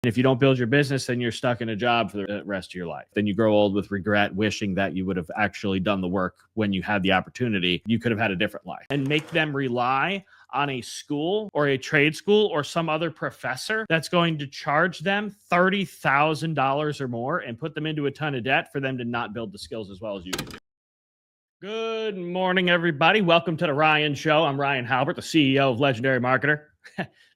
And if you don't build your business, then you're stuck in a job for the rest of your life. Then you grow old with regret, wishing that you would have actually done the work when you had the opportunity. You could have had a different life. And make them rely on a school or a trade school or some other professor that's going to charge them $30,000 or more and put them into a ton of debt for them to not build the skills as well as you can do. Good morning, everybody. Welcome to the Ryan Show. I'm Ryan Halbert, the CEO of Legendary Marketer.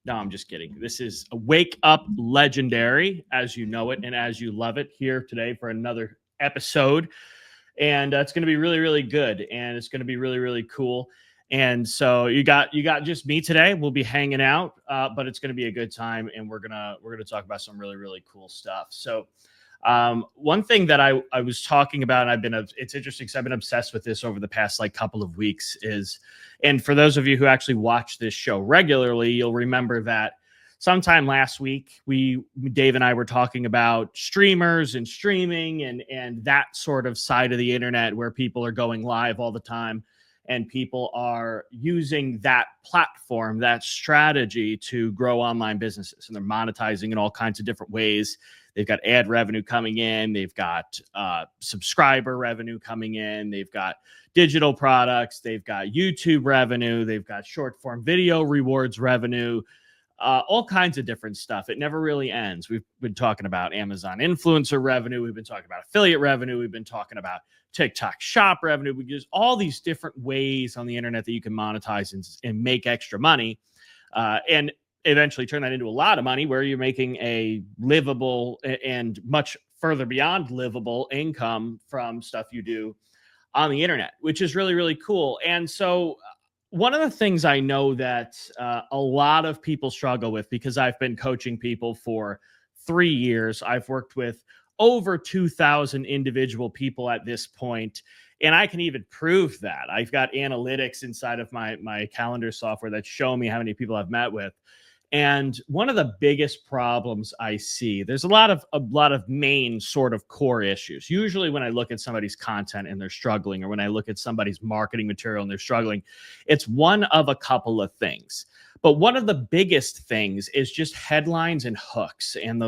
No, I'm just kidding. This is a Wake Up Legendary, as you know it and as you love it, here today for another episode. And it's going to be really, really good. And it's going to be really, really cool. And so you got just me today. We'll be hanging out, but it's going to be a good time. And we're gonna talk about some really, really cool stuff. So one thing that I was talking about, and it's interesting because I've been obsessed with this over the past couple of weeks is, and for those of you who actually watch this show regularly, you'll remember that sometime last week, Dave and I were talking about streamers and streaming and that sort of side of the internet where people are going live all the time and people are using that platform, that strategy to grow online businesses, and they're monetizing in all kinds of different ways. They've got ad revenue coming in. They've got subscriber revenue coming in. They've got digital products. They've got YouTube revenue. They've got short form video rewards revenue, all kinds of different stuff. It never really ends. We've been talking about Amazon influencer revenue. We've been talking about affiliate revenue. We've been talking about TikTok shop revenue. We use all these different ways on the internet that you can monetize and make extra money. And eventually turn that into a lot of money where you're making a livable and much further beyond livable income from stuff you do on the internet, which is really, really cool. And so one of the things I know that a lot of people struggle with, because I've been coaching people for 3 years, I've worked with over 2,000 individual people at this point, and I can even prove that. I've got analytics inside of my calendar software that show me how many people I've met with. And one of the biggest problems I see, there's a lot of main sort of core issues. Usually when I look at somebody's content and they're struggling, or when I look at somebody's marketing material and they're struggling, it's one of a couple of things. But one of the biggest things is just headlines and hooks. And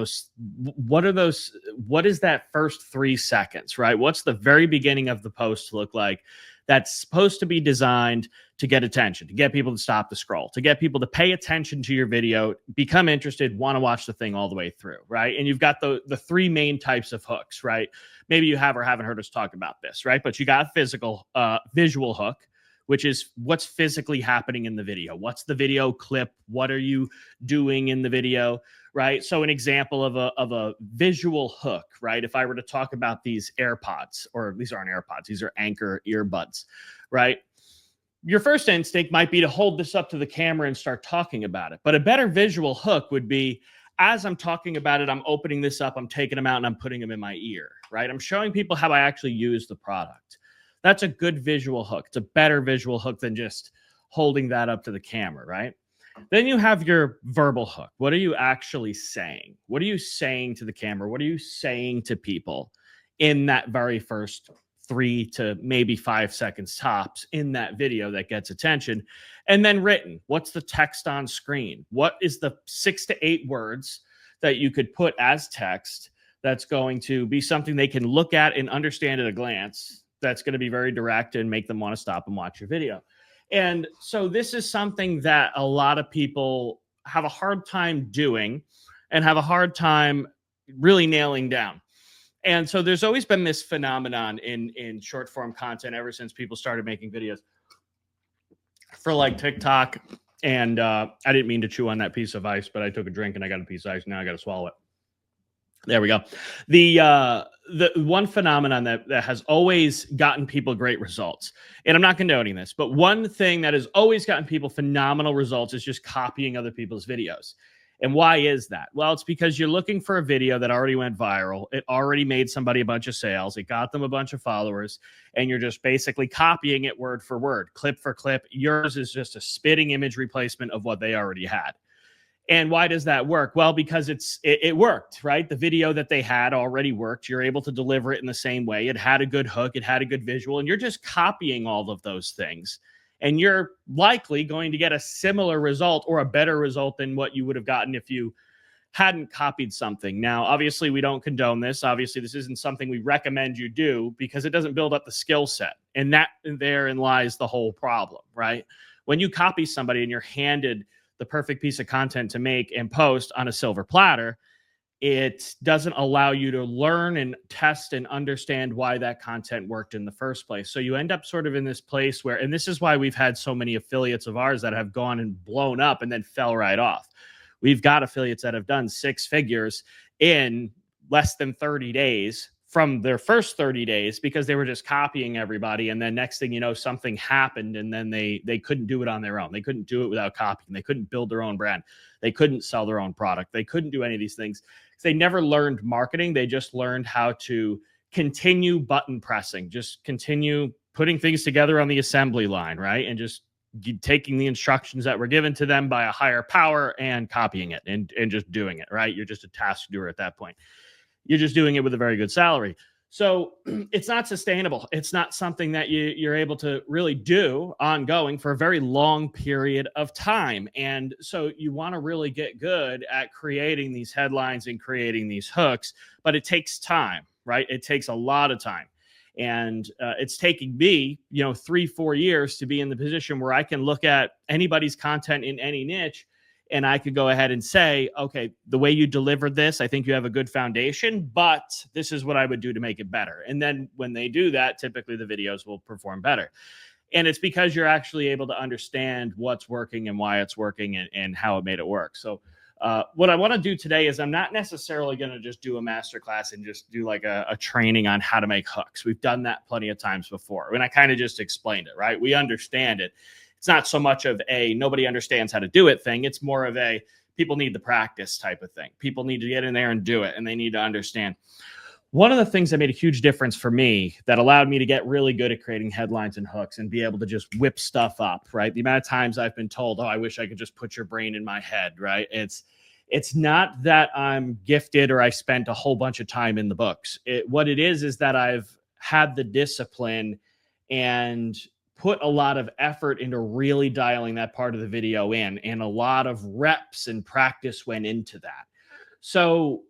what is that first 3 seconds, right? What's the very beginning of the post look like? That's supposed to be designed to get attention, to get people to stop the scroll, to get people to pay attention to your video, become interested, want to watch the thing all the way through, right? And you've got the 3 main types of hooks, right? Maybe you have or haven't heard us talk about this, right? But you got visual hook, which is what's physically happening in the video. What's the video clip? What are you doing in the video, right? So an example of a visual hook, right? If I were to talk about these AirPods, or these aren't AirPods, these are Anchor earbuds, right? Your first instinct might be to hold this up to the camera and start talking about it. But a better visual hook would be, as I'm talking about it, I'm opening this up, I'm taking them out, and I'm putting them in my ear, right? I'm showing people how I actually use the product. That's a good visual hook. It's a better visual hook than just holding that up to the camera, right? Then you have your verbal hook. What are you actually saying? What are you saying to the camera? What are you saying to people in that very first 3 to maybe 5 seconds tops in that video that gets attention? And then written. What's the text on screen? What is the 6 to 8 words that you could put as text that's going to be something they can look at and understand at a glance, that's going to be very direct and make them want to stop and watch your video? And so this is something that a lot of people have a hard time doing and have a hard time really nailing down. And so there's always been this phenomenon in short form content ever since people started making videos for TikTok. And I didn't mean to chew on that piece of ice, but I took a drink and I got a piece of ice. Now I got to swallow it. There we go. The one phenomenon that has always gotten people great results, and I'm not condoning this, but one thing that has always gotten people phenomenal results is just copying other people's videos. And why is that? Well, it's because you're looking for a video that already went viral. It already made somebody a bunch of sales. It got them a bunch of followers, and you're just basically copying it word for word, clip for clip. Yours is just a spitting image replacement of what they already had. And why does that work? Well, because it worked, right? The video that they had already worked. You're able to deliver it in the same way. It had a good hook. It had a good visual. And you're just copying all of those things. And you're likely going to get a similar result or a better result than what you would have gotten if you hadn't copied something. Now, obviously, we don't condone this. Obviously, this isn't something we recommend you do because it doesn't build up the skill set. And therein lies the whole problem, right? When you copy somebody and you're handed the perfect piece of content to make and post on a silver platter, it doesn't allow you to learn and test and understand why that content worked in the first place. So you end up sort of in this place where, and this is why we've had so many affiliates of ours that have gone and blown up and then fell right off. We've got affiliates that have done 6 figures in less than 30 days from their first 30 days because they were just copying everybody. And then next thing you know, something happened and then they couldn't do it on their own. They couldn't do it without copying. They couldn't build their own brand. They couldn't sell their own product. They couldn't do any of these things. They never learned marketing. They just learned how to continue button pressing, just continue putting things together on the assembly line, right? And just taking the instructions that were given to them by a higher power and copying it and just doing it, right? You're just a task doer at that point. You're just doing it with a very good salary. So it's not sustainable. It's not something that you're able to really do ongoing for a very long period of time. And so you want to really get good at creating these headlines and creating these hooks, but it takes time, right? It takes a lot of time. And it's taking me, 3-4 years to be in the position where I can look at anybody's content in any niche and I could go ahead and say, okay, the way you delivered this, I think you have a good foundation, but this is what I would do to make it better. And then when they do that, typically the videos will perform better. And it's because you're actually able to understand what's working and why it's working and how it made it work. So what I want to do today is I'm not necessarily going to just do a masterclass and just do like a training on how to make hooks. We've done that plenty of times before. And I kind of just explained it, right? We understand it. It's not so much of a nobody understands how to do it thing. It's more of a people need the practice type of thing. People need to get in there and do it, and they need to understand. One of the things that made a huge difference for me that allowed me to get really good at creating headlines and hooks and be able to just whip stuff up, right? The amount of times I've been told, oh, I wish I could just put your brain in my head, right? It's not that I'm gifted or I spent a whole bunch of time in the books. What it is that I've had the discipline and put a lot of effort into really dialing that part of the video in, and a lot of reps and practice went into that. So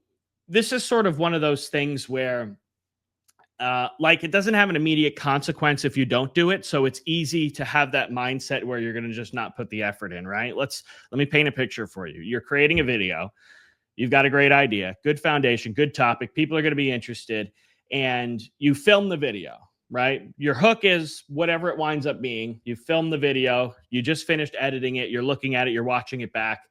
this is sort of one of those things where like it doesn't have an immediate consequence if you don't do it. So it's easy to have that mindset where you're going to just not put the effort in, right? Let me paint a picture for you. You're creating a video. You've got a great idea, good foundation, good topic. People are going to be interested, and you film the video. Right? Your hook is whatever it winds up being. You film the video, you just finished editing it, you're looking at it, you're watching it back,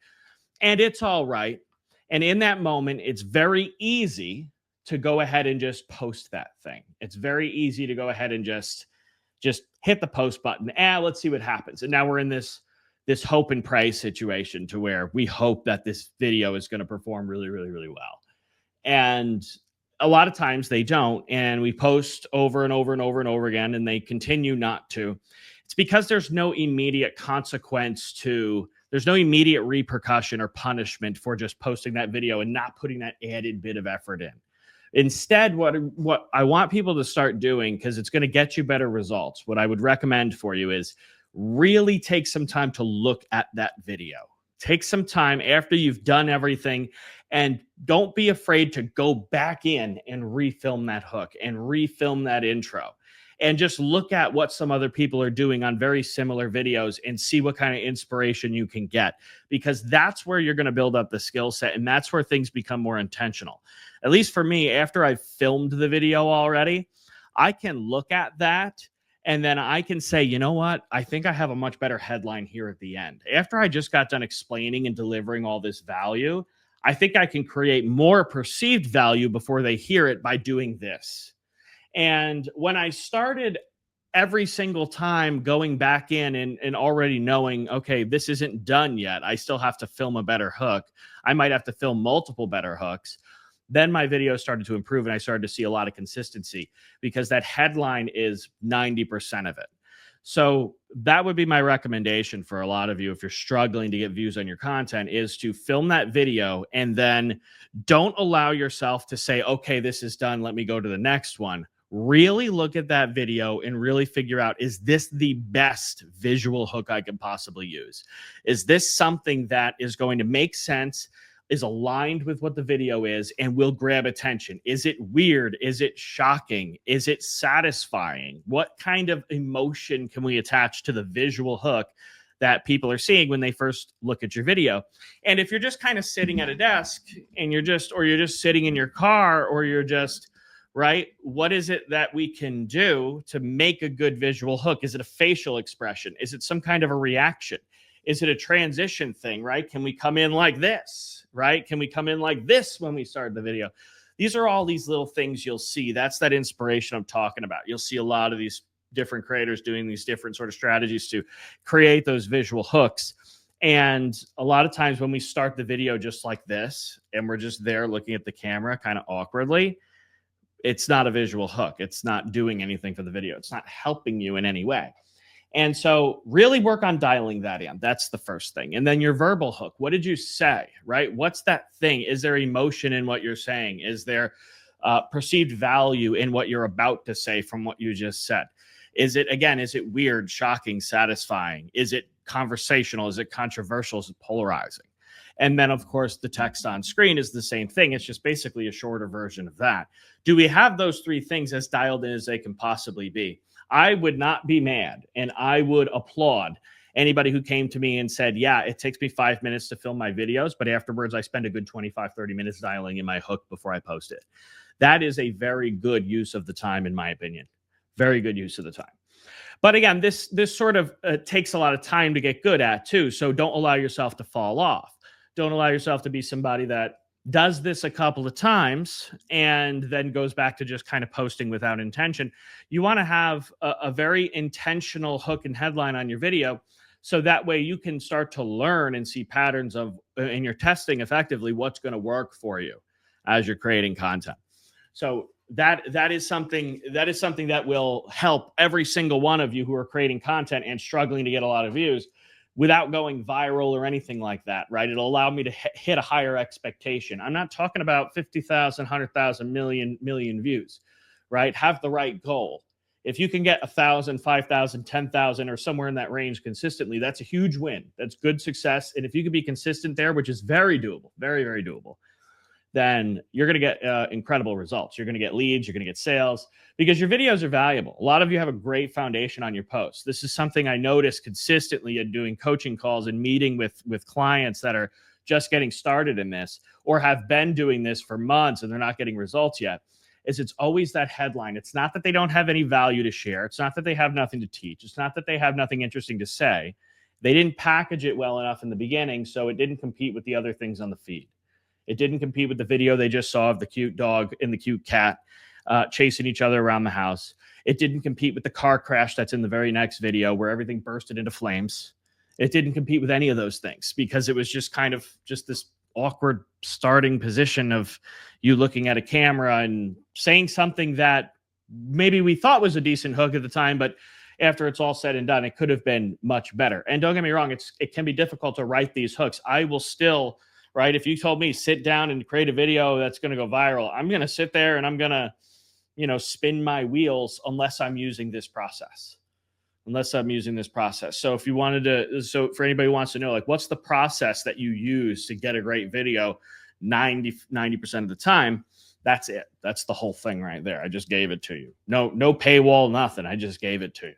and it's all right. And in that moment, it's very easy to go ahead and just post that thing. It's very easy to go ahead and just hit the post button. Let's see what happens. And now we're in this hope and pray situation to where we hope that this video is going to perform really, really, really well. And a lot of times they don't, and we post over and over and over and over again, and they continue not to. It's because there's no immediate consequence there's no immediate repercussion or punishment for just posting that video and not putting that added bit of effort in. Instead, what I want people to start doing, because it's going to get you better results, what I would recommend for you is really take some time to look at that video. Take some time after you've done everything, and don't be afraid to go back in and refilm that hook and refilm that intro and just look at what some other people are doing on very similar videos and see what kind of inspiration you can get, because that's where you're going to build up the skill set, and that's where things become more intentional. At least for me, after I've filmed the video already, I can look at that and then I can say, you know what? I think I have a much better headline here at the end. After I just got done explaining and delivering all this value, I think I can create more perceived value before they hear it by doing this. And when I started every single time going back in and already knowing, okay, this isn't done yet, I still have to film a better hook. I might have to film multiple better hooks. Then my videos started to improve, and I started to see a lot of consistency because that headline is 90% of it. So that would be my recommendation for a lot of you if you're struggling to get views on your content, is to film that video and then don't allow yourself to say, okay, this is done, let me go to the next one. Really look at that video and really figure out, is this the best visual hook I could possibly use? Is this something that is going to make sense is aligned with what the video is and will grab attention? Is it weird? Is it shocking? Is it satisfying? What kind of emotion can we attach to the visual hook that people are seeing when they first look at your video? And if you're just kind of sitting at a desk and you're just sitting in your car, or you're just, right, what is it that we can do to make a good visual hook? Is it a facial expression? Is it some kind of a reaction? Is it a transition thing, right? Can we come in like this, right? Can we come in like this when we start the video? These are all these little things you'll see. That's that inspiration I'm talking about. You'll see a lot of these different creators doing these different sort of strategies to create those visual hooks. And a lot of times when we start the video just like this, and we're just there looking at the camera kind of awkwardly, it's not a visual hook. It's not doing anything for the video. It's not helping you in any way. And so really work on dialing that in. That's the first thing. And then your verbal hook. What did you say, right? What's that thing? Is there emotion in what you're saying? Is there perceived value in what you're about to say from what you just said? Is it weird, shocking, satisfying? Is it conversational? Is it controversial? Is it polarizing? And then, of course, the text on screen is the same thing. It's just basically a shorter version of that. Do we have those three things as dialed in as they can possibly be? I would not be mad, and I would applaud anybody who came to me and said, yeah, it takes me 5 minutes to film my videos, but afterwards I spend a good 25, 30 minutes dialing in my hook before I post it. That is a very good use of the time, in my opinion. Very good use of the time. But again, this sort of takes a lot of time to get good at too. So don't allow yourself to fall off. Don't allow yourself to be somebody that does this a couple of times and then goes back to just kind of posting without intention. You want to have a very intentional hook and headline on your video, so that way you can start to learn and see patterns of, and you're testing effectively what's going to work for you as you're creating content. So that is something that will help every single one of you who are creating content and struggling to get a lot of views without going viral or anything like that, right? It'll allow me to hit a higher expectation. I'm not talking about 50,000, 100,000, million views, right? Have the right goal. If you can get 1,000, 5,000, 10,000, or somewhere in that range consistently, that's a huge win. That's good success. And if you can be consistent there, which is very doable, very, very doable, then you're going to get incredible results. You're going to get leads. You're going to get sales, because your videos are valuable. A lot of you have a great foundation on your posts. This is something I notice consistently in doing coaching calls and meeting with clients that are just getting started in this, or have been doing this for months and they're not getting results yet, is it's always that headline. It's not that they don't have any value to share. It's not that they have nothing to teach. It's not that they have nothing interesting to say. They didn't package it well enough in the beginning, so it didn't compete with the other things on the feed. It didn't compete with the video they just saw of the cute dog and the cute cat chasing each other around the house. It didn't compete with the car crash that's in the very next video where everything bursted into flames. It didn't compete with any of those things, because it was just kind of just this awkward starting position of you looking at a camera and saying something that maybe we thought was a decent hook at the time, but after it's all said and done, it could have been much better. And don't get me wrong, it can be difficult to write these hooks. I will still... right? If you told me sit down and create a video that's going to go viral, I'm going to sit there and I'm going to, spin my wheels unless I'm using this process. So if you wanted to, so for anybody who wants to know, like, what's the process that you use to get a great video 90% of the time, that's it. That's the whole thing right there. I just gave it to you. No paywall, nothing. I just gave it to you.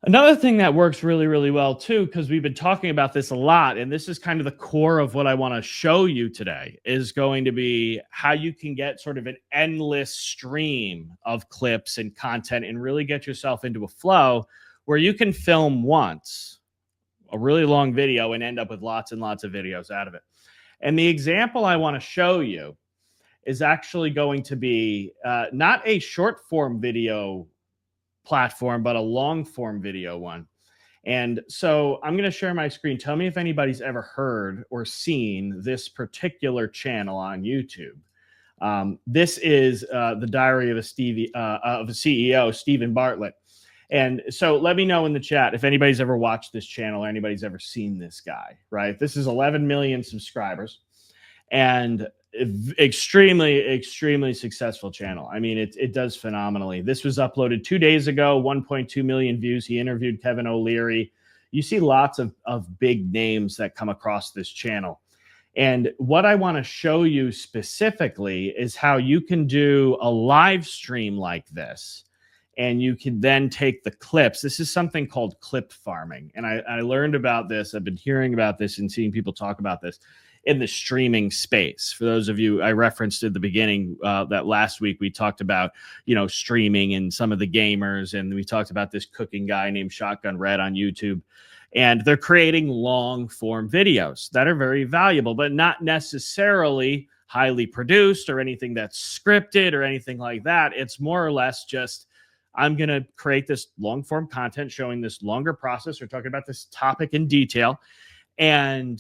Another thing that works really, really well too, because we've been talking about this a lot, and this is kind of the core of what I want to show you today, is going to be how you can get sort of an endless stream of clips and content and really get yourself into a flow where you can film once a really long video and end up with lots and lots of videos out of it. And the example I want to show you is actually going to be not a short form video platform, but a long form video one. And so I'm going to share my screen. Tell me if anybody's ever heard or seen this particular channel on YouTube. This is the Diary of a CEO, Stephen Bartlett. And so let me know in the chat if anybody's ever watched this channel or anybody's ever seen this guy, right? This is 11 million subscribers and extremely successful channel. I mean, it does phenomenally. This was uploaded 2 days ago, 1.2 million views. He interviewed Kevin O'Leary. You see lots of big names that come across this channel. And what I want to show you specifically is how you can do a live stream like this. And you can then take the clips. This is something called clip farming. And I learned about this. I've been hearing about this and seeing people talk about this in the streaming space. For those of you I referenced at the beginning, that last week we talked about, streaming and some of the gamers. And we talked about this cooking guy named Shotgun Red on YouTube. And they're creating long form videos that are very valuable, but not necessarily highly produced or anything that's scripted or anything like that. It's more or less just, I'm going to create this long form content showing this longer process. We're talking about this topic in detail, and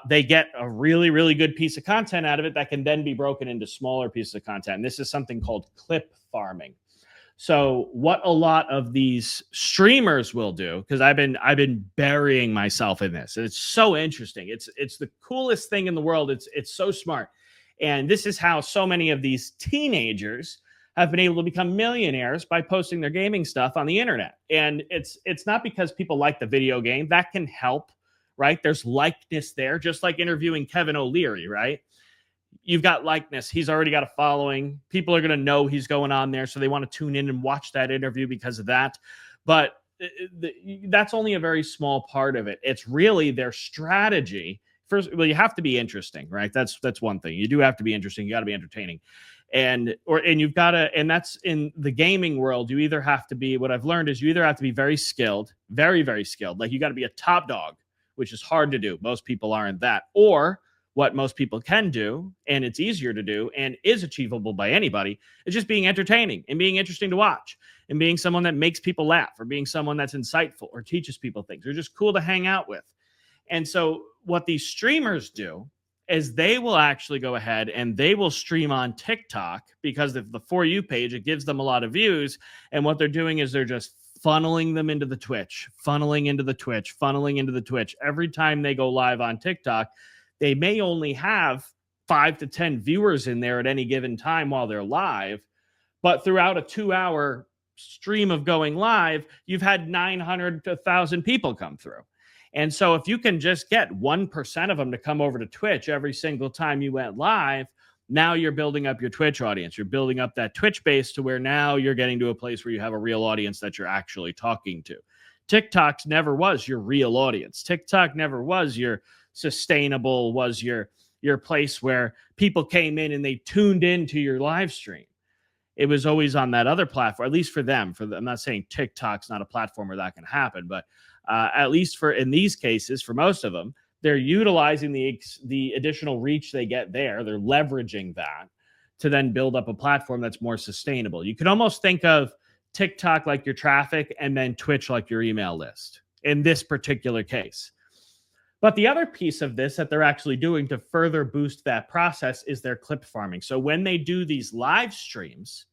they get a really, really good piece of content out of it that can then be broken into smaller pieces of content. And this is something called clip farming. So what a lot of these streamers will do, because I've been burying myself in this, and it's so interesting. It's the coolest thing in the world. It's so smart. And this is how so many of these teenagers have been able to become millionaires by posting their gaming stuff on the internet. And it's not because people like the video game. That can help, right? There's likeness there, just like interviewing Kevin O'Leary, right? You've got likeness. He's already got a following. People are going to know he's going on there, so they want to tune in and watch that interview because of that. But that's only a very small part of it. It's really their strategy. First, well, you have to be interesting, right? That's one thing. You do have to be interesting. You got to be entertaining. And you've got to, and that's in the gaming world. You either have to be, what I've learned is you either have to be very skilled, very, very skilled. Like you got to be a top dog, which is hard to do. Most people aren't that. Or what most people can do, and it's easier to do and is achievable by anybody, is just being entertaining and being interesting to watch and being someone that makes people laugh, or being someone that's insightful or teaches people things, or just cool to hang out with. And so what these streamers do is they will actually go ahead and they will stream on TikTok, because of the For You page, it gives them a lot of views. And what they're doing is they're just funneling them into the Twitch, funneling into the Twitch, funneling into the Twitch. Every time they go live on TikTok, they may only have 5 to 10 viewers in there at any given time while they're live, but throughout a 2-hour stream of going live, you've had 900 to 1,000 people come through. And so if you can just get 1% of them to come over to Twitch every single time you went live, now you're building up your Twitch audience. You're building up that Twitch base to where now you're getting to a place where you have a real audience that you're actually talking to. TikTok never was your real audience. TikTok never was your sustainable, was your place where people came in and they tuned into your live stream. It was always on that other platform, at least for them. I'm not saying TikTok's not a platform where that can happen, but at least in these cases, for most of them, they're utilizing the additional reach they get there. They're leveraging that to then build up a platform that's more sustainable. You could almost think of TikTok like your traffic and then Twitch like your email list in this particular case. But the other piece of this that they're actually doing to further boost that process is their clip farming. So when they do these live streams,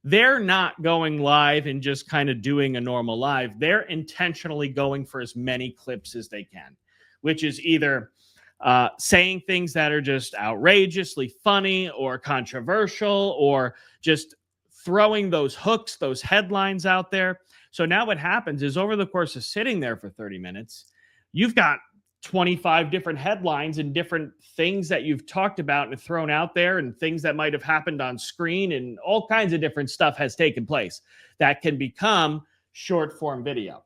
they're not going live and just kind of doing a normal live. They're intentionally going for as many clips as they can, which is either saying things that are just outrageously funny or controversial, or just throwing those hooks, those headlines out there. So now what happens is, over the course of sitting there for 30 minutes, you've got 25 different headlines and different things that you've talked about and thrown out there, and things that might have happened on screen, and all kinds of different stuff has taken place that can become short form video,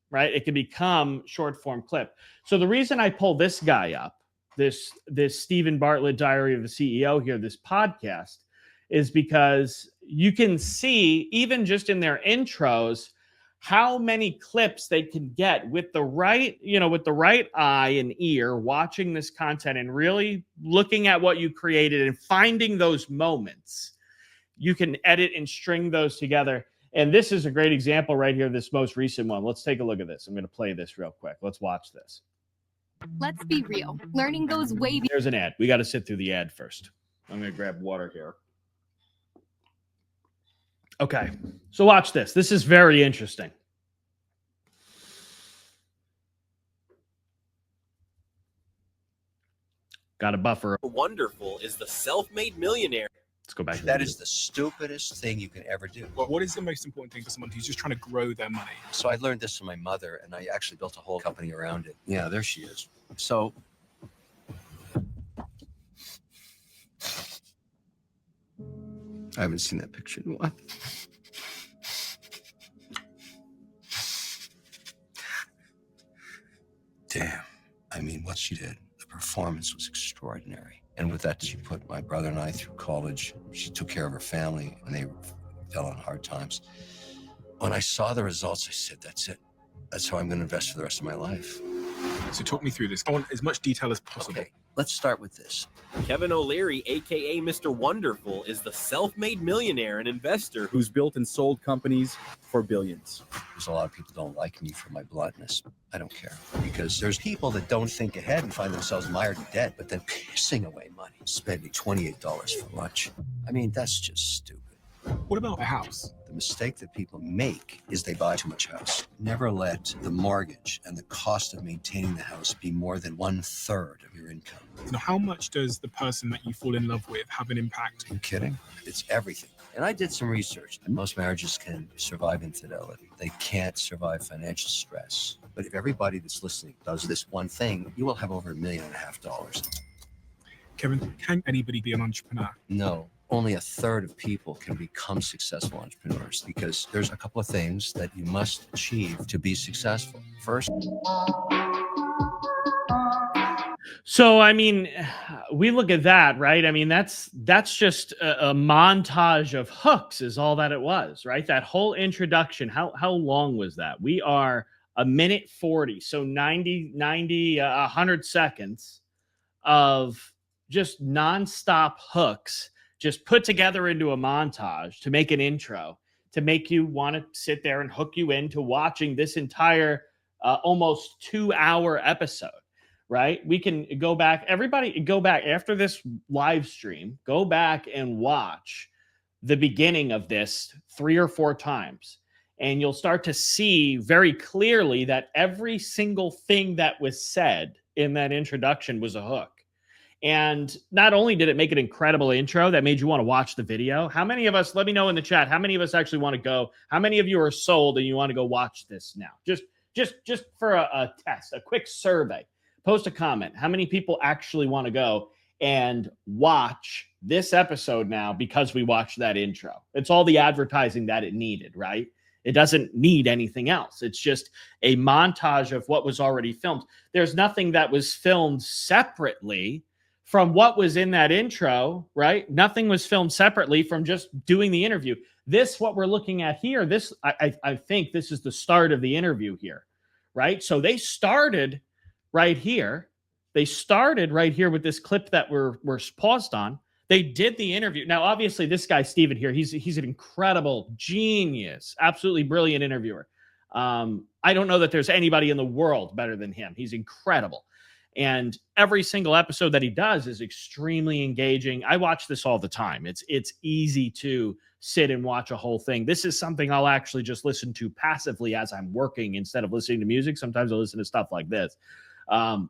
right? It can become short form clip. So the reason I pull this guy up, this Stephen Bartlett Diary of a CEO here, this podcast, is because you can see, even just in their intros, how many clips they can get with the right eye and ear, watching this content and really looking at what you created and finding those moments. You can edit and string those together. And this is a great example right here, this most recent one. Let's take a look at this. I'm going to play this real quick. Let's watch this. Let's be real. Learning goes way beyond. There's an ad. We got to sit through the ad first. I'm going to grab water here. Okay, so watch this. This is very interesting. Got a buffer. Wonderful is the self-made millionaire. Let's go back. That is the stupidest thing you can ever do. Well, what is the most important thing for someone who's just trying to grow their money? So I learned this from my mother, and I actually built a whole company around it. Yeah, there she is. So I haven't seen that picture in a while. Damn. I mean, what she did, the performance was extraordinary. And with that, she put my brother and I through college. She took care of her family, and they fell on hard times. When I saw the results, I said, that's it. That's how I'm going to invest for the rest of my life. So talk me through this. I want as much detail as possible. Okay, let's start with this. Kevin O'Leary, aka Mr. Wonderful, is the self-made millionaire and investor who's built and sold companies for billions. There's a lot of people don't like me for my bluntness. I don't care. Because there's people that don't think ahead and find themselves mired in debt, but then pissing away money, spending $28 for lunch. I mean, that's just stupid. What about a house? The mistake that people make is they buy too much house. Never let the mortgage and the cost of maintaining the house be more than 1/3 of your income. Now, how much does the person that you fall in love with have an impact? Are you kidding? It's everything. And I did some research. Most marriages can survive infidelity. They can't survive financial stress. But if everybody that's listening does this one thing, you will have over $1.5 million. Kevin, can anybody be an entrepreneur? No. Only 1/3 of people can become successful entrepreneurs because there's a couple of things that you must achieve to be successful. First, So, I mean, we look at that, right? I mean, that's just a montage of hooks is all that it was, right? That whole introduction, how long was that? We are 1:40, so 100 seconds of just nonstop hooks, just put together into a montage to make an intro, to make you want to sit there and hook you into watching this entire almost 2-hour episode. Right? We can go back. Everybody go back after this live stream. Go back and watch the beginning of this 3 or 4 times. And you'll start to see very clearly that every single thing that was said in that introduction was a hook. And not only did it make an incredible intro that made you want to watch the video, how many of us, let me know in the chat, how many of us actually want to go? How many of you are sold and you want to go watch this now? Just for a test, a quick survey. Post a comment. How many people actually want to go and watch this episode now because we watched that intro? It's all the advertising that it needed, right? It doesn't need anything else. It's just a montage of what was already filmed. There's nothing that was filmed separately from what was in that intro, right? Nothing was filmed separately from just doing the interview. This, what we're looking at here, this, I think this is the start of the interview here, right? So they started right here. They started right here with this clip that we're paused on. They did the interview. Now, obviously, this guy, Steven here, he's an incredible genius, absolutely brilliant interviewer. I don't know that there's anybody in the world better than him. He's incredible. And every single episode that he does is extremely engaging. I watch this all the time. It's easy to sit and watch a whole thing. This is something I'll actually just listen to passively as I'm working instead of listening to music. Sometimes I'll listen to stuff like this.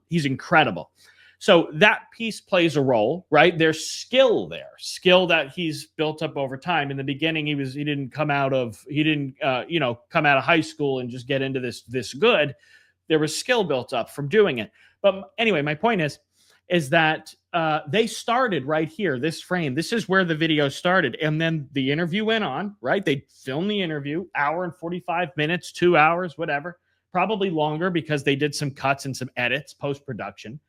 He's incredible. So that piece plays a role, right? There's skill there, skill that he's built up over time. In the beginning, he didn't come out of high school and just get into this good. There was skill built up from doing it. But anyway, my point is that they started right here, this frame. This is where the video started. And then the interview went on, right? They filmed the interview, hour and 45 minutes, 2 hours, whatever. Probably longer because they did some cuts and some edits post-production.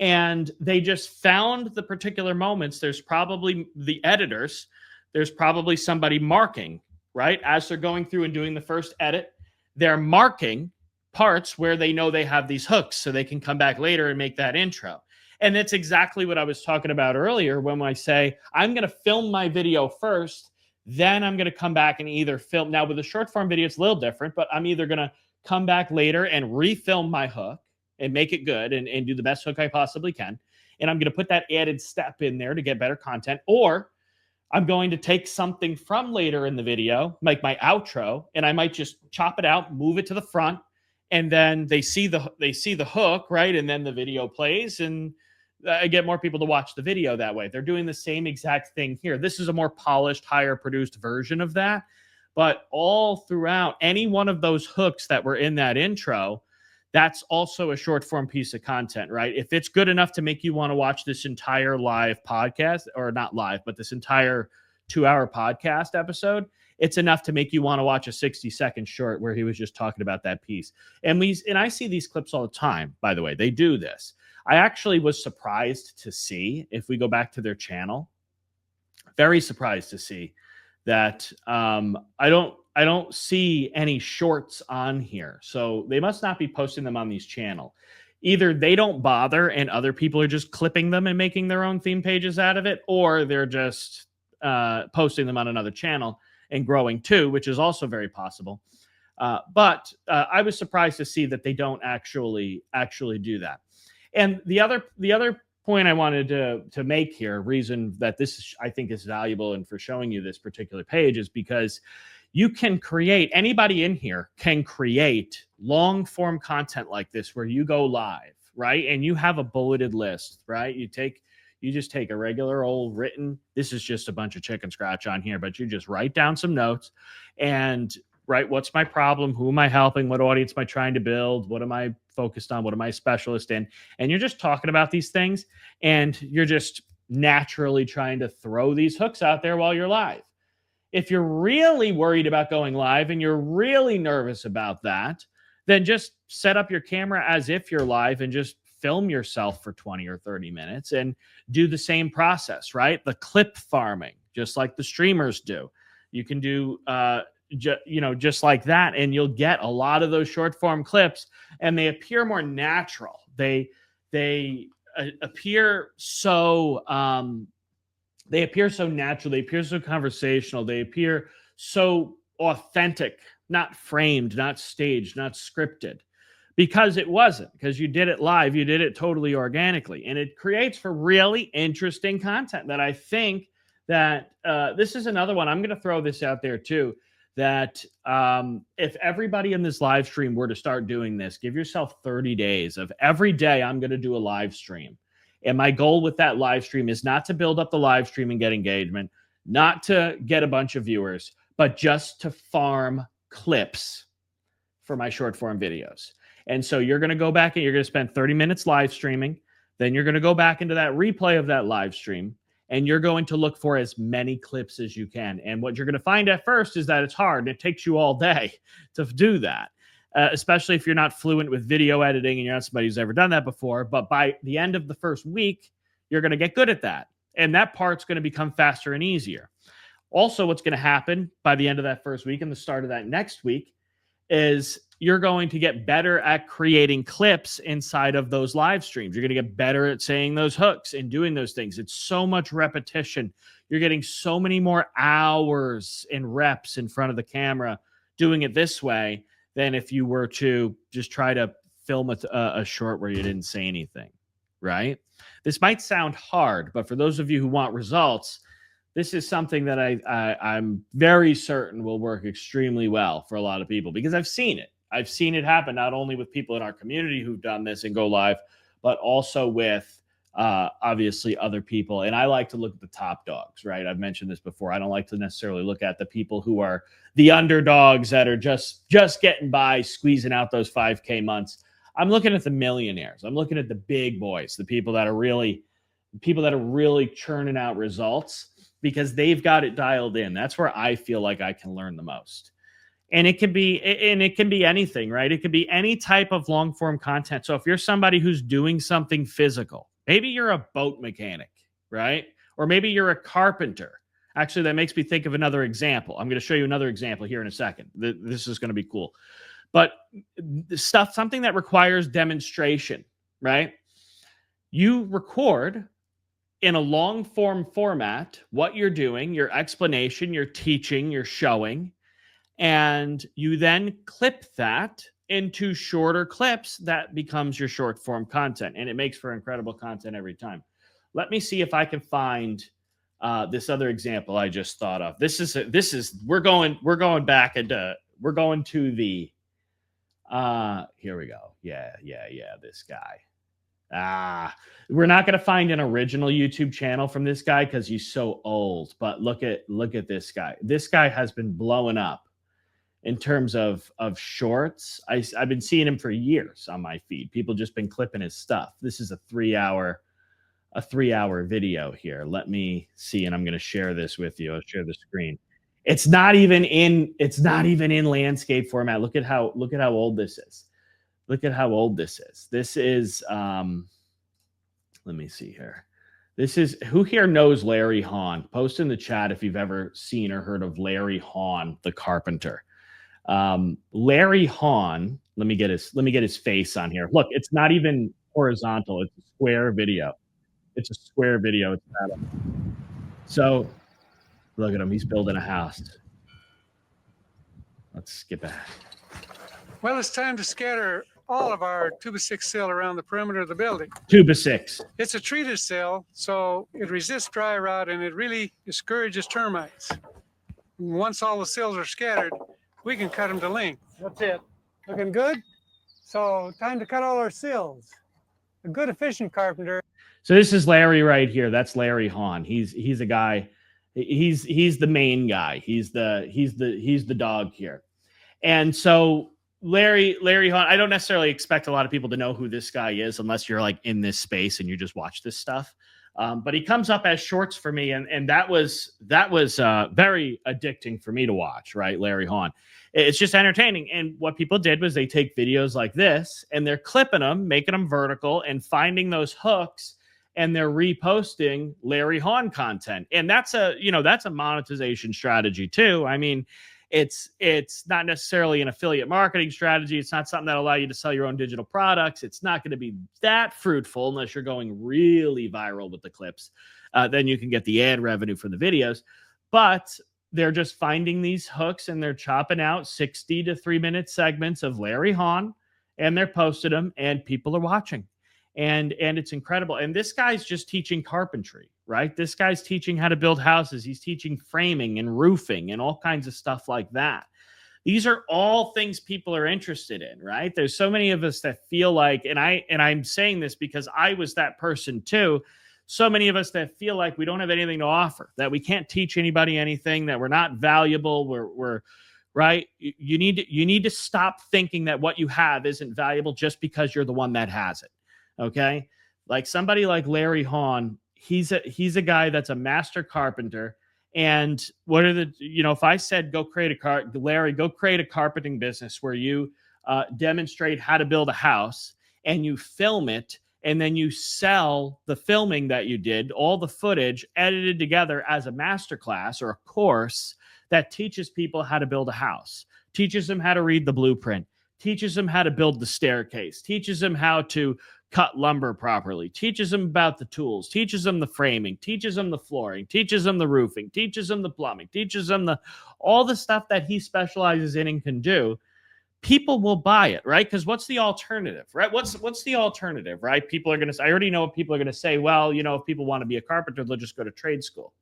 And they just found the particular moments. There's probably the editors. There's probably somebody marking, right? As they're going through and doing the first edit, they're marking parts where they know they have these hooks so they can come back later and make that intro. And that's exactly what I was talking about earlier when I say, I'm going to film my video first, then I'm going to come back and either film. Now, with a short form video, it's a little different, but I'm either going to come back later and refilm my hook and make it good and do the best hook I possibly can. And I'm going to put that added step in there to get better content. Or I'm going to take something from later in the video, like my outro, and I might just chop it out, move it to the front, and then they see the hook, right? And then the video plays, and I get more people to watch the video that way. They're doing the same exact thing here. This is a more polished, higher produced version of that. But all throughout any one of those hooks that were in that intro, that's also a short form piece of content, right? If it's good enough to make you want to watch this entire live podcast, or not live, but this entire 2-hour podcast episode, it's enough to make you want to watch a 60-second short where he was just talking about that piece. And I see these clips all the time, by the way. They do this. I actually was surprised to see, if we go back to their channel, very surprised to see that I don't see any shorts on here. So they must not be posting them on these channel. Either they don't bother and other people are just clipping them and making their own theme pages out of it, or they're just posting them on another channel and growing too, which is also very possible. But I was surprised to see that they don't actually do that. And the other point I wanted to make here, reason that this I think is valuable and for showing you this particular page, is because you can create, anybody in here can create long form content like this where you go live, right? And you have a bulleted list, right? You just take a regular old written, this is just a bunch of chicken scratch on here, but you just write down some notes and write, what's my problem? Who am I helping? What audience am I trying to build? What am I focused on? What am I a specialist in? And you're just talking about these things, and you're just naturally trying to throw these hooks out there while you're live. If you're really worried about going live and you're really nervous about that, then just set up your camera as if you're live and just film yourself for 20 or 30 minutes and do the same process, right? The clip farming, just like the streamers do. You can do, just like that, and you'll get a lot of those short form clips, and they appear more natural. They appear so natural. They appear so conversational. They appear so authentic, not framed, not staged, not scripted. Because it wasn't, because you did it live, you did it totally organically. And it creates for really interesting content that I think that this is another one. I'm going to throw this out there too, that if everybody in this live stream were to start doing this, give yourself 30 days of every day I'm going to do a live stream. And my goal with that live stream is not to build up the live stream and get engagement, not to get a bunch of viewers, but just to farm clips for my short form videos. And so you're going to go back and you're going to spend 30 minutes live streaming. Then you're going to go back into that replay of that live stream, and you're going to look for as many clips as you can. And what you're going to find at first is that it's hard. It takes you all day to do that, especially if you're not fluent with video editing and you're not somebody who's ever done that before. But by the end of the first week, you're going to get good at that. And that part's going to become faster and easier. Also, what's going to happen by the end of that first week and the start of that next week is you're going to get better at creating clips inside of those live streams. You're going to get better at saying those hooks and doing those things. It's so much repetition. You're getting so many more hours and reps in front of the camera doing it this way than if you were to just try to film a short where you didn't say anything, right? This might sound hard, but for those of you who want results, this is something that I'm very certain will work extremely well for a lot of people, because I've seen it. I've seen it happen not only with people in our community who've done this and go live, but also with obviously other people. And I like to look at the top dogs, right? I've mentioned this before. I don't like to necessarily look at the people who are the underdogs that are just getting by, squeezing out those 5K months. I'm looking at the millionaires. I'm looking at the big boys, the people that are really churning out results, because they've got it dialed in. That's where I feel like I can learn the most. And it can be anything, right? It could be any type of long form content. So if you're somebody who's doing something physical, maybe you're a boat mechanic, right? Or maybe you're a carpenter. Actually, that makes me think of another example. I'm going to show you another example here in a second. This is going to be cool. But something that requires demonstration, right? You record in a long form format what you're doing, your explanation, your teaching, your showing, and you then clip that into shorter clips. That becomes your short form content, and it makes for incredible content every time. Let me see if I can find this other example I just thought of. We're going back into, we're going to the here we go. Yeah, this guy. We're not going to find an original YouTube channel from this guy because he's so old, but look at this guy. This guy has been blowing up in terms of shorts. I've been seeing him for years on my feed. People just been clipping his stuff. This is a 3-hour a 3-hour video here. Let me see, and I'm going to share this with you. I'll share the screen. It's not even in landscape format. Look at how old this is. Look at how old this is. This is let me see here. This is, who here knows Larry Hahn? Post in the chat if you've ever seen or heard of Larry Hahn, the carpenter. Larry Hahn, let me get his face on here. Look, it's not even horizontal. It's a square video. It's a square video. It's that. So look at him. He's building a house. Let's skip ahead. Well, it's time to scatter all of our 2x6 cell around the perimeter of the building. 2x6. It's a treated cell, so it resists dry rot and it really discourages termites. Once all the cells are scattered, we can cut them to length. That's it. Looking good? So time to cut all our cells. A good efficient carpenter. So this is Larry right here. That's Larry Hahn. He's a guy. He's the main guy. He's the dog here. And so Larry Hahn, I don't necessarily expect a lot of people to know who this guy is unless you're like in this space and you just watch this stuff. But he comes up as shorts for me, and that was very addicting for me to watch, right? Larry Hahn. It's just entertaining. And what people did was they take videos like this and they're clipping them, making them vertical and finding those hooks, and they're reposting Larry Hahn content. And that's a monetization strategy too. I mean, it's not necessarily an affiliate marketing strategy. It's not something that allow you to sell your own digital products. It's not going to be that fruitful unless you're going really viral with the clips. Then you can get the ad revenue for the videos. But they're just finding these hooks and they're chopping out 60 to 3-minute segments of Larry Hahn, and they're posting them, and people are watching. And it's incredible. And this guy's just teaching carpentry, right? This guy's teaching how to build houses. He's teaching framing and roofing and all kinds of stuff like that. These are all things people are interested in, right? There's so many of us that feel like, and I'm saying this because I was that person too. So many of us that feel like we don't have anything to offer, that we can't teach anybody anything, that we're not valuable. We're right. You need to stop thinking that what you have isn't valuable just because you're the one that has it. Okay. Like somebody like Larry Hahn, he's a guy that's a master carpenter. And what are if I said, go create a carpeting business where you demonstrate how to build a house and you film it, and then you sell the filming that you did, all the footage edited together as a masterclass or a course that teaches people how to build a house, teaches them how to read the blueprint, teaches them how to build the staircase, teaches them how to cut lumber properly, teaches them about the tools, teaches them the framing, teaches them the flooring, teaches them the roofing, teaches them the plumbing, teaches them all the stuff that he specializes in and can do. People will buy it, right? Because what's the alternative, right? What's the alternative, right? People are going to, I already know what people are going to say. Well, if people want to be a carpenter, they'll just go to trade school.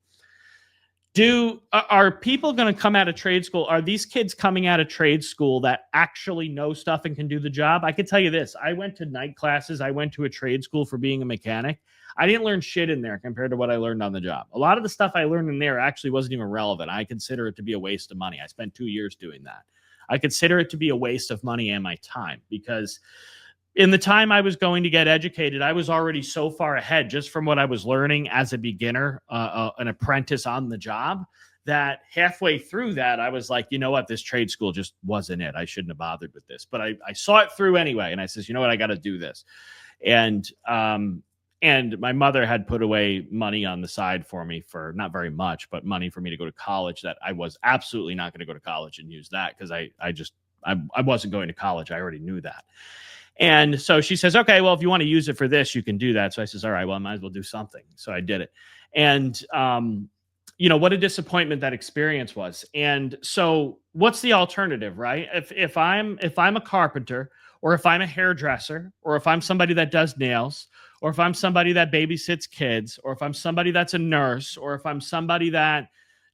Are people going to come out of trade school? Are these kids coming out of trade school that actually know stuff and can do the job? I can tell you this. I went to night classes. I went to a trade school for being a mechanic. I didn't learn shit in there compared to what I learned on the job. A lot of the stuff I learned in there actually wasn't even relevant. I consider it to be a waste of money. I spent 2 years doing that. I consider it to be a waste of money and my time, because in the time I was going to get educated, I was already so far ahead just from what I was learning as a beginner, an apprentice on the job, that halfway through that, I was like, you know what, this trade school just wasn't it. I shouldn't have bothered with this, but I saw it through anyway. And I says, you know what, I got to do this. And my mother had put away money on the side for me, for not very much, but money for me to go to college, that I was absolutely not going to go to college and use that, because I wasn't going to college. I already knew that. And so she says, okay, well, if you want to use it for this, you can do that. So I says, all right, well, I might as well do something. So I did it. And, what a disappointment that experience was. And so what's the alternative, right? If I'm a carpenter, or if I'm a hairdresser, or if I'm somebody that does nails, or if I'm somebody that babysits kids, or if I'm somebody that's a nurse, or if I'm somebody that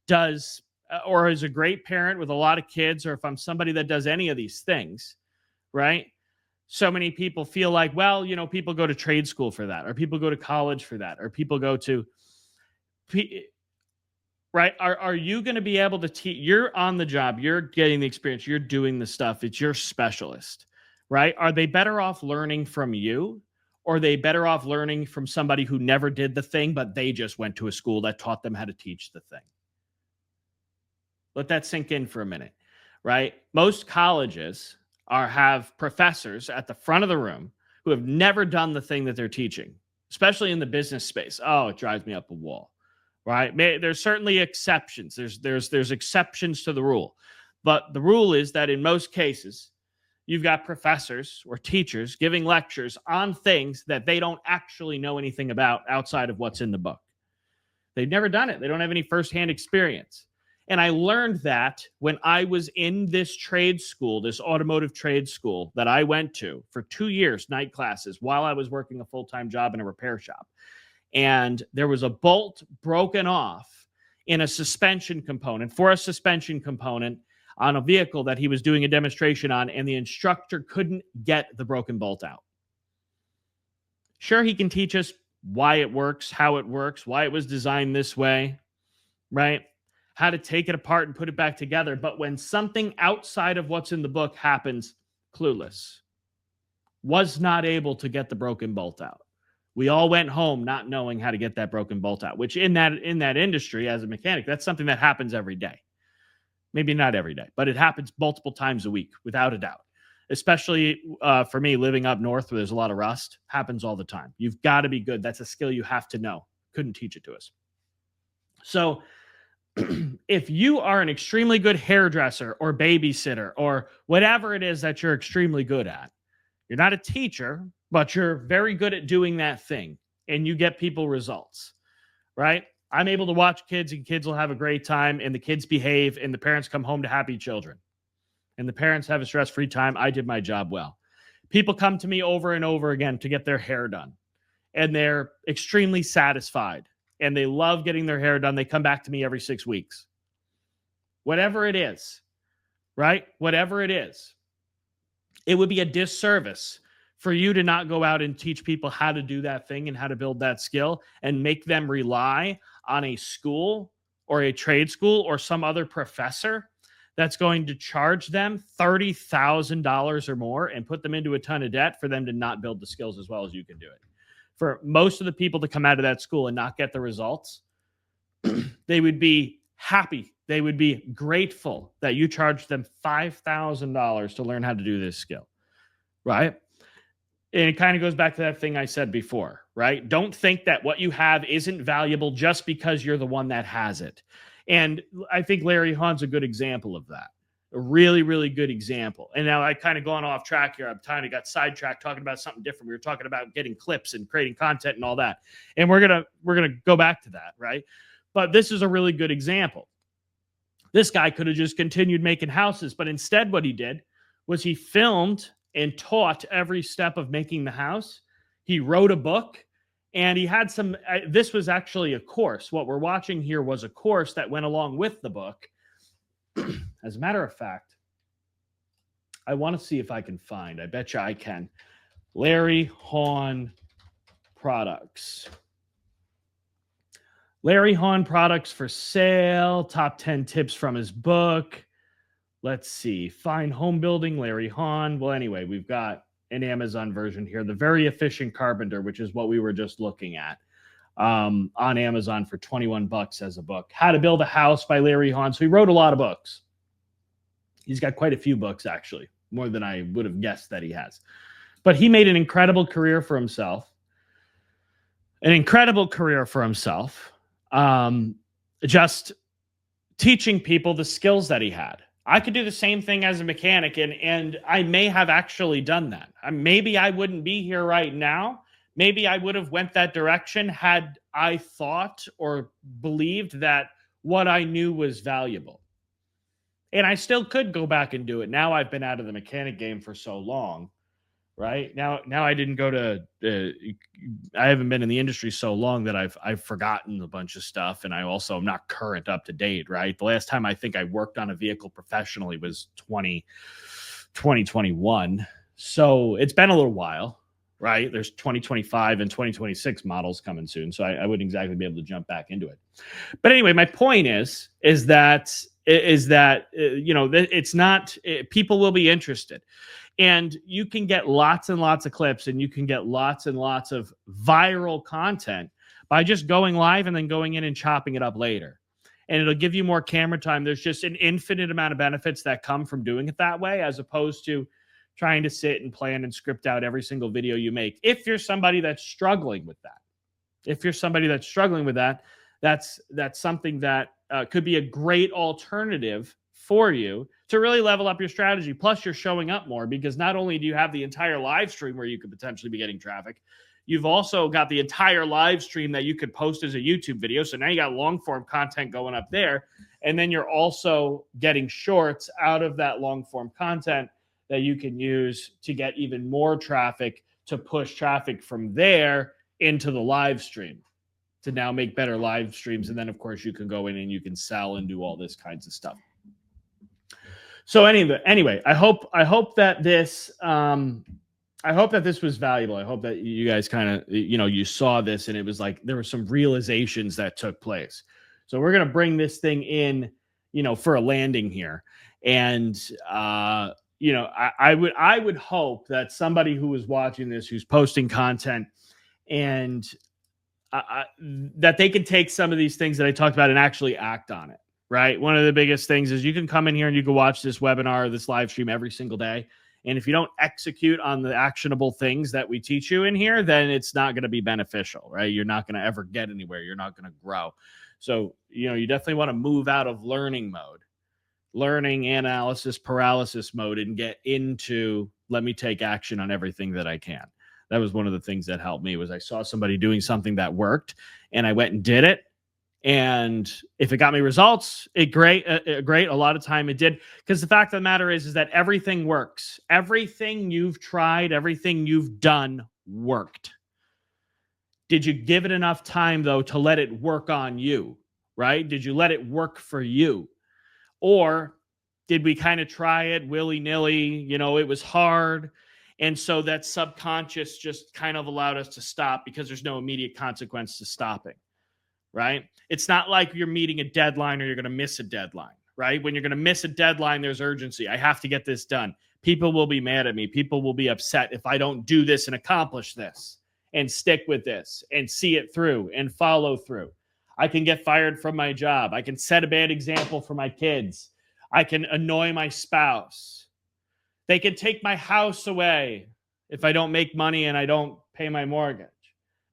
does, or is a great parent with a lot of kids, or if I'm somebody that does any of these things, right? So many people feel like, well, people go to trade school for that, or people go to college for that, or people go to, right? Are you going to be able to teach? You're on the job, you're getting the experience, you're doing the stuff, it's your specialist, right? Are they better off learning from you, or are they better off learning from somebody who never did the thing, but they just went to a school that taught them how to teach the thing? Let that sink in for a minute, right? Most colleges have professors at the front of the room who have never done the thing that they're teaching, especially in the business space. Oh, it drives me up a wall, right? There's certainly exceptions. There's exceptions to the rule. But the rule is that in most cases, you've got professors or teachers giving lectures on things that they don't actually know anything about outside of what's in the book. They've never done it. They don't have any firsthand experience. And I learned that when I was in this trade school, this automotive trade school that I went to for 2 years, night classes, while I was working a full-time job in a repair shop. And there was a bolt broken off in a suspension component, for a suspension component on a vehicle that he was doing a demonstration on, and the instructor couldn't get the broken bolt out. Sure, he can teach us why it works, how it works, why it was designed this way, right? How to take it apart and put it back together. But when something outside of what's in the book happens, clueless. Was not able to get the broken bolt out. We all went home not knowing how to get that broken bolt out, which in that industry as a mechanic, that's something that happens every day. Maybe not every day, but it happens multiple times a week, without a doubt. Especially for me, living up north where there's a lot of rust, happens all the time. You've got to be good. That's a skill you have to know. Couldn't teach it to us. So if you are an extremely good hairdresser or babysitter or whatever it is that you're extremely good at, you're not a teacher, but you're very good at doing that thing and you get people results, right? I'm able to watch kids and kids will have a great time and the kids behave and the parents come home to happy children and the parents have a stress-free time. I did my job well. People come to me over and over again to get their hair done and they're extremely satisfied and they love getting their hair done. They come back to me every 6 weeks. Whatever it is, right? Whatever it is, it would be a disservice for you to not go out and teach people how to do that thing and how to build that skill and make them rely on a school or a trade school or some other professor that's going to charge them $30,000 or more and put them into a ton of debt for them to not build the skills as well as you can do it. For most of the people to come out of that school and not get the results, they would be happy. They would be grateful that you charged them $5,000 to learn how to do this skill, right? And it kind of goes back to that thing I said before, right? Don't think that what you have isn't valuable just because you're the one that has it. And I think Larry Hahn's a good example of that. A really, really good example. And now I kind of gone off track here. I've kind of got sidetracked talking about something different. We were talking about getting clips and creating content and all that. And we're gonna go back to that, right? But this is a really good example. This guy could have just continued making houses, but instead what he did was he filmed and taught every step of making the house. He wrote a book and he had some, this was actually a course. What we're watching here was a course that went along with the book. As a matter of fact, I want to see if I can find, I bet you I can, Larry Hahn products. Larry Hahn products for sale, top 10 tips from his book. Let's see, find home building, Larry Hahn. Well, anyway, we've got an Amazon version here, The Very Efficient Carpenter, which is what we were just looking at on Amazon for $21 as a book. How to Build a House by Larry Hahn. So he wrote a lot of books. He's got quite a few books, actually, more than I would have guessed that he has. But he made an incredible career for himself. Just teaching people the skills that he had. I could do the same thing as a mechanic, and I may have actually done that. Maybe I wouldn't be here right now. Maybe I would have went that direction had I thought or believed that what I knew was valuable. And I still could go back and do it. Now I've been out of the mechanic game for so long, right? Now I didn't go to, I haven't been in the industry so long that I've forgotten a bunch of stuff. And I also am not current up to date, right? The last time I think I worked on a vehicle professionally was 2021. So it's been a little while, right? There's 2025 and 2026 models coming soon. So I wouldn't exactly be able to jump back into it. But anyway, my point is that, you know, it's not, people will be interested. And you can get lots and lots of clips, and you can get lots and lots of viral content by just going live and then going in and chopping it up later. And it'll give you more camera time. There's just an infinite amount of benefits that come from doing it that way, as opposed to trying to sit and plan and script out every single video you make. If you're somebody that's struggling with that, that's something that could be a great alternative for you to really level up your strategy. Plus, you're showing up more, because not only do you have the entire live stream where you could potentially be getting traffic, you've also got the entire live stream that you could post as a YouTube video. So now you got long form content going up there. And then you're also getting shorts out of that long form content that you can use to get even more traffic, to push traffic from there into the live stream, to now make better live streams. And then, of course, you can go in and you can sell and do all this kinds of stuff. So anyway, I hope that this was valuable. I hope that you guys kind of, you saw this and it was like there were some realizations that took place. So we're going to bring this thing in, for a landing here. And, I would hope that somebody who is watching this, who's posting content, and that they can take some of these things that I talked about and actually act on it. Right. One of the biggest things is you can come in here and you can watch this webinar or this live stream every single day. And if you don't execute on the actionable things that we teach you in here, then it's not going to be beneficial, right? You're not going to ever get anywhere. You're not going to grow. So, you definitely want to move out of learning mode, learning analysis paralysis mode, and get into, let me take action on everything that I can. That was one of the things that helped me, was I saw somebody doing something that worked and I went and did it. And if it got me results, great. A lot of time it did, because the fact of the matter is that everything works. Everything you've tried, everything you've done worked. Did you give it enough time, though, to let it work on you, right? Did you let it work for you? Or did we kind of try it willy-nilly? It was hard. And so that subconscious just kind of allowed us to stop, because there's no immediate consequence to stopping. Right? It's not like you're meeting a deadline or you're going to miss a deadline, right? When you're going to miss a deadline, there's urgency. I have to get this done. People will be mad at me. People will be upset if I don't do this and accomplish this and stick with this and see it through and follow through. I can get fired from my job. I can set a bad example for my kids. I can annoy my spouse. They can take my house away if I don't make money and I don't pay my mortgage.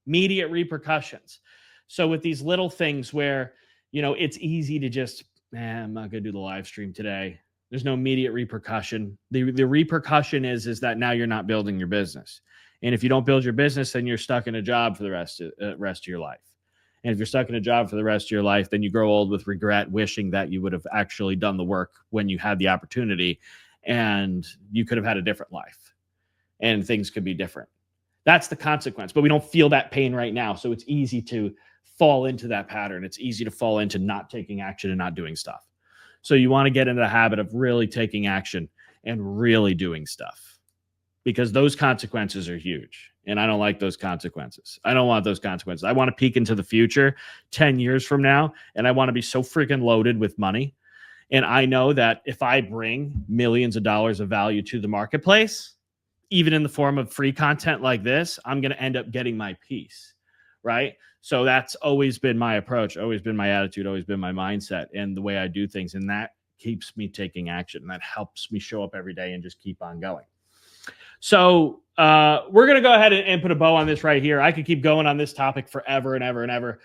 Immediate repercussions. So with these little things where, it's easy to just, I'm not going to do the live stream today. There's no immediate repercussion. The repercussion is that now you're not building your business. And if you don't build your business, then you're stuck in a job for the rest of your life. And if you're stuck in a job for the rest of your life, then you grow old with regret, wishing that you would have actually done the work when you had the opportunity, and you could have had a different life and things could be different. That's the consequence. But we don't feel that pain right now. So it's easy to fall into that pattern. It's easy to fall into not taking action and not doing stuff. So you want to get into the habit of really taking action and really doing stuff, because those consequences are huge. And I don't like those consequences. I don't want those consequences. I want to peek into the future 10 years from now, and I want to be so freaking loaded with money. And I know that if I bring millions of dollars of value to the marketplace, even in the form of free content like this, I'm going to end up getting my piece, right? So that's always been my approach, always been my attitude, always been my mindset and the way I do things. And that keeps me taking action. And that helps me show up every day and just keep on going. So we're going to go ahead and put a bow on this right here. I could keep going on this topic forever and ever and ever.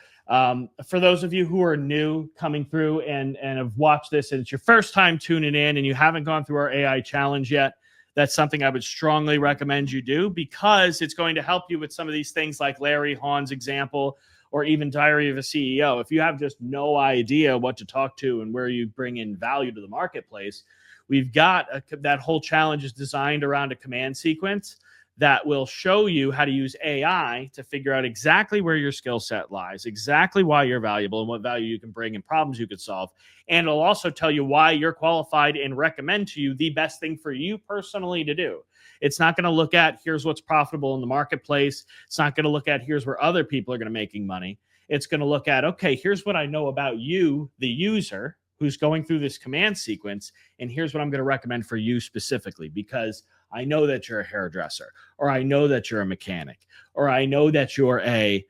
For those of you who are new coming through and have watched this, and it's your first time tuning in and you haven't gone through our AI challenge yet, that's something I would strongly recommend you do, because it's going to help you with some of these things like Larry Hahn's example, or even Diary of a CEO. If you have just no idea what to talk to and where you bring in value to the marketplace, we've got that whole challenge is designed around a command sequence that will show you how to use AI to figure out exactly where your skill set lies, exactly why you're valuable and what value you can bring and problems you could solve. And it'll also tell you why you're qualified and recommend to you the best thing for you personally to do. It's not going to look at here's what's profitable in the marketplace. It's not going to look at here's where other people are going to making money. It's going to look at, okay, here's what I know about you, the user, who's going through this command sequence, and here's what I'm going to recommend for you specifically, because I know that you're a hairdresser, or I know that you're a mechanic, or I know that you're a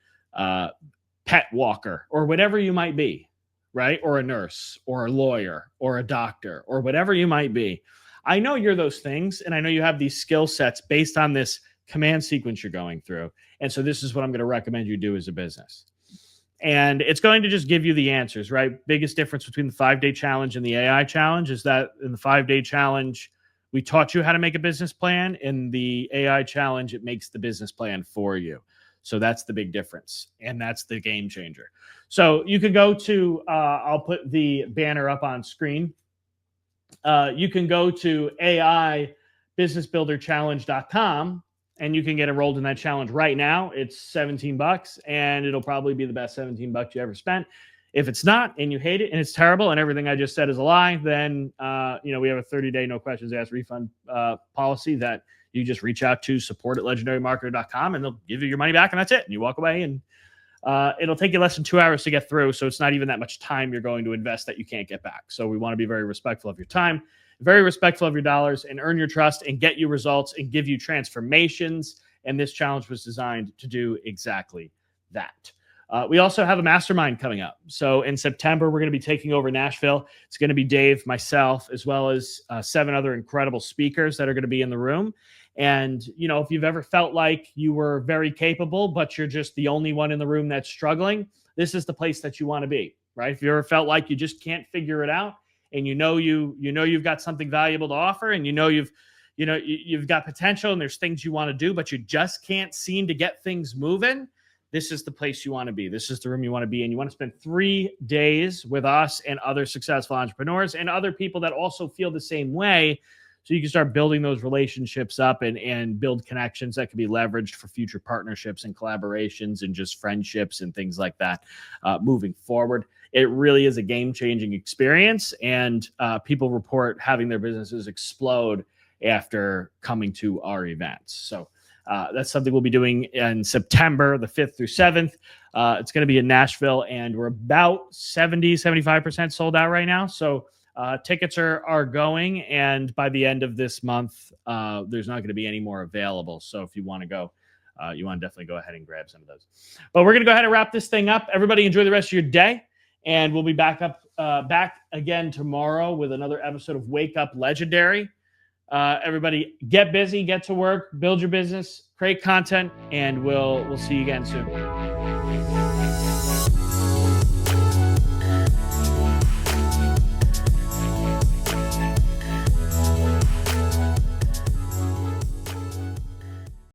pet walker, or whatever you might be, right? Or a nurse, or a lawyer, or a doctor, or whatever you might be. I know you're those things, and I know you have these skill sets based on this command sequence you're going through. And so this is what I'm going to recommend you do as a business. And it's going to just give you the answers, right? Biggest difference between the 5-day challenge and the AI challenge is that in the 5-day challenge, we taught you how to make a business plan. In the AI challenge, it makes the business plan for you. So that's the big difference. And that's the game changer. So you can go to, I'll put the banner up on screen. You can go to AIBusinessBuilderChallenge.com and you can get enrolled in that challenge right now. It's $17 and it'll probably be the best $17 you ever spent. If it's not and you hate it and it's terrible and everything I just said is a lie, then we have a 30-day no questions asked refund policy that you just reach out to support@legendarymarketer.com and they'll give you your money back and that's it. And you walk away and it'll take you less than 2 hours to get through. So it's not even that much time you're going to invest that you can't get back. So we want to be very respectful of your time, very respectful of your dollars, and earn your trust and get you results and give you transformations. And this challenge was designed to do exactly that. We also have a mastermind coming up. So in September, we're going to be taking over Nashville. It's going to be Dave, myself, as well as 7 other incredible speakers that are going to be in the room. And, if you've ever felt like you were very capable, but you're just the only one in the room that's struggling, this is the place that you want to be, right? If you ever felt like you just can't figure it out and you've got something valuable to offer and you've got potential and there's things you want to do, but you just can't seem to get things moving, this is the place you want to be. This is the room you want to be in. You want to spend 3 days with us and other successful entrepreneurs and other people that also feel the same way, so you can start building those relationships up and build connections that can be leveraged for future partnerships and collaborations and just friendships and things like that moving forward. It really is a game-changing experience, and people report having their businesses explode after coming to our events. So that's something we'll be doing in September, the 5th through 7th. It's going to be in Nashville, and we're about 75% sold out right now. So tickets are going, and by the end of this month, there's not going to be any more available. So if you want to go, you want to definitely go ahead and grab some of those. But we're going to go ahead and wrap this thing up. Everybody enjoy the rest of your day, and we'll be back again tomorrow with another episode of Wake Up Legendary. Everybody get busy, get to work, build your business, create content, and we'll see you again soon.